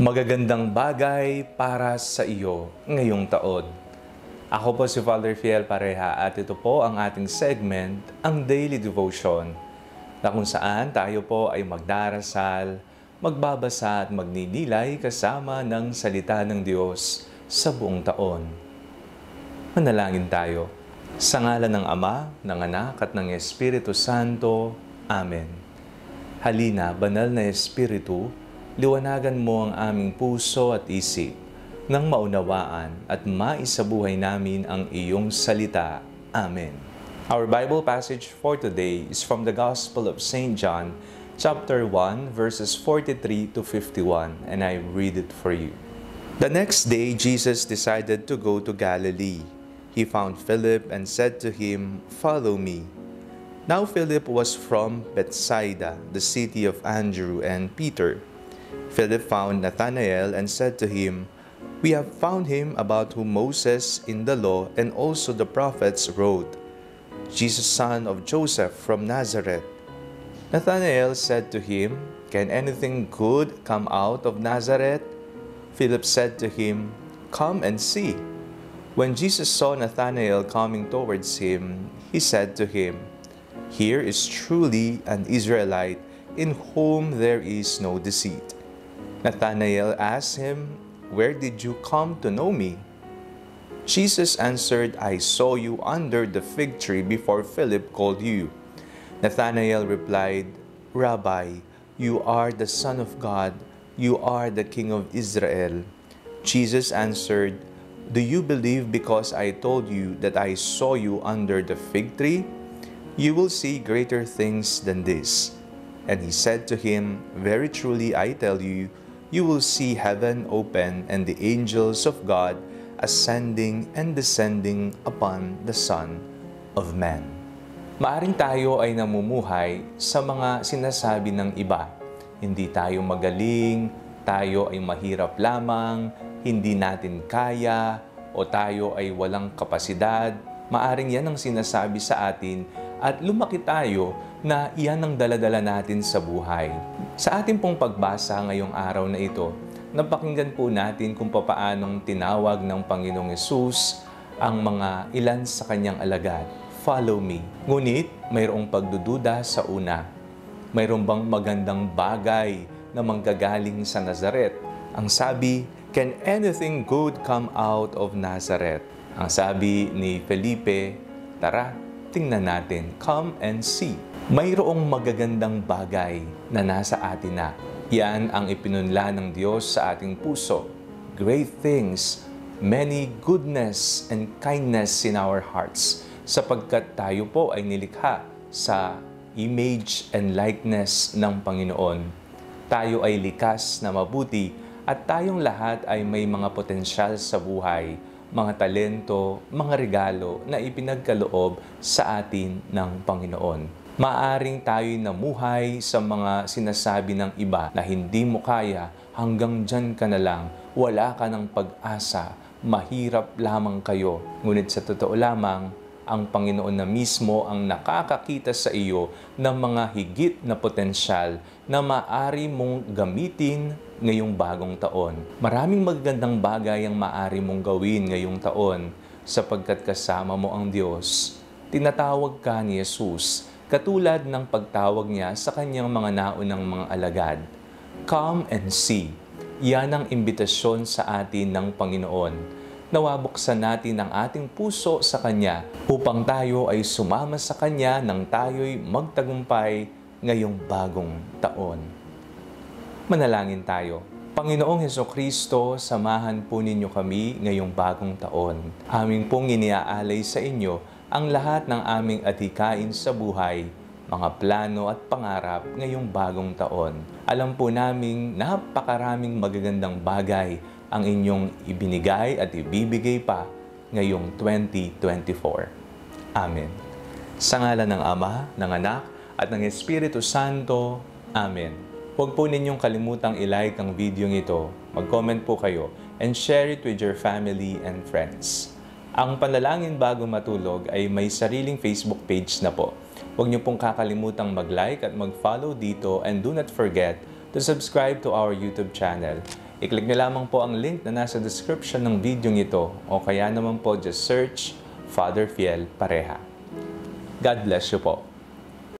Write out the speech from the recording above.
Magagandang bagay para sa iyo ngayong taon. Ako po si Father Fiel Pareha at ito po ang ating segment, ang Daily Devotion, na kung saan tayo po ay magdarasal, magbabasa at magninilay kasama ng salita ng Diyos sa buong taon. Manalangin tayo. Sa ngalan ng Ama, ng Anak at ng Espiritu Santo. Amen. Halina, banal na Espiritu, liwanagan mo ang aming puso at isip nang maunawaan at maisabuhay namin ang iyong salita. Amen. Our Bible passage for today is from the Gospel of St. John, chapter 1, verses 43 to 51, and I read it for you. The next day, Jesus decided to go to Galilee. He found Philip and said to him, "Follow me." Now Philip was from Bethsaida, the city of Andrew and Peter. Philip found Nathanael and said to him, "We have found him about whom Moses in the law and also the prophets wrote, Jesus, son of Joseph from Nazareth." Nathanael said to him, "Can anything good come out of Nazareth?" Philip said to him, "Come and see." When Jesus saw Nathanael coming towards him, he said to him, "Here is truly an Israelite in whom there is no deceit." Nathanael asked him, "Where did you come to know me?" Jesus answered, "I saw you under the fig tree before Philip called you." Nathanael replied, "Rabbi, you are the Son of God, you are the King of Israel." Jesus answered, "Do you believe because I told you that I saw you under the fig tree? You will see greater things than this." And he said to him, "Very truly I tell you, you will see heaven open and the angels of God ascending and descending upon the Son of Man." Maaring tayo ay namumuhay sa mga sinasabi ng iba. Hindi tayo magaling, tayo ay mahirap lamang, hindi natin kaya, o tayo ay walang kapasidad. Maaring yan ang sinasabi sa atin at lumaki tayo na iyan ang daladala natin sa buhay. Sa ating pong pagbasa ngayong araw na ito, napakinggan po natin kung papaanong tinawag ng Panginoong Hesus ang mga ilan sa kanyang alagad, "Follow me." Ngunit mayroong pagdududa sa una. Mayroong bang magandang bagay na manggagaling sa Nazaret? Ang sabi, "Can anything good come out of Nazareth?" Ang sabi ni Felipe, "Tara, tingnan natin. Come and see." Mayroong magagandang bagay na nasa atin na. Yan ang ipinunla ng Diyos sa ating puso. Great things, many goodness and kindness in our hearts, sapagkat tayo po ay nilikha sa image and likeness ng Panginoon. Tayo ay likas na mabuti at tayong lahat ay may mga potensyal sa buhay, mga talento, mga regalo na ipinagkaloob sa atin ng Panginoon. Maaring tayo'y namuhay sa mga sinasabi ng iba na hindi mo kaya, hanggang dyan ka na lang, wala ka ng pag-asa, mahirap lamang kayo. Ngunit sa totoo lamang, ang Panginoon na mismo ang nakakakita sa iyo ng mga higit na potensyal na maaari mong gamitin ngayong bagong taon. Maraming magagandang bagay ang maaari mong gawin ngayong taon sapagkat kasama mo ang Diyos. Tinatawag ka ni Jesus, katulad ng pagtawag niya sa kanyang mga naunang mga alagad. Come and see. Yan ang imbitasyon sa atin ng Panginoon. Nawabuksan natin ang ating puso sa Kanya upang tayo ay sumama sa Kanya nang tayo'y magtagumpay ngayong bagong taon. Manalangin tayo. Panginoong Hesukristo, samahan po ninyo kami ngayong bagong taon. Aming pong iniaalay sa inyo ang lahat ng aming adhikain sa buhay, mga plano at pangarap ngayong bagong taon. Alam po naming napakaraming magagandang bagay ang inyong ibinigay at ibibigay pa ngayong 2024. Amen. Sa ngalan ng Ama, ng Anak, at ng Espiritu Santo. Amen. Huwag po ninyong kalimutang i-like ang video ito, mag-comment po kayo, and share it with your family and friends. Ang Panalangin Bago Matulog ay may sariling Facebook page na po. Huwag niyo pong kakalimutang mag-like at mag-follow dito, and do not forget to subscribe to our YouTube channel. I-click nyo lamang po ang link na nasa description ng video ito o kaya naman po just search Father Fiel Pareha. God bless you po.